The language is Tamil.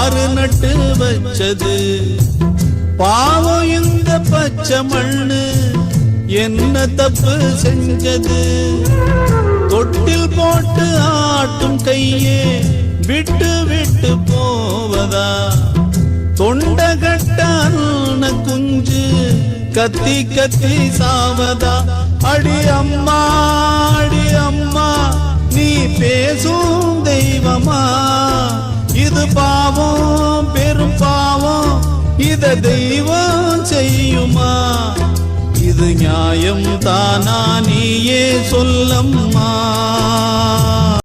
யாரு நட்டு வச்சது பாவம் இந்த பச்சை மண்ணு என்ன தப்பு செஞ்சது தொட்டில் போட்டு ஆட்டும் கையே விட்டு விட்டு போவதா தொண்டகட்டான குஞ்சு கத்தி கத்தி சாவதா அடி அம்மா நீ பேசும் தெய்வமா இது பாவம் பெரும் பாவம் இத தெய்வம் செய்யுமா இது நியாயம் தானா நீயே சொல்லம்மா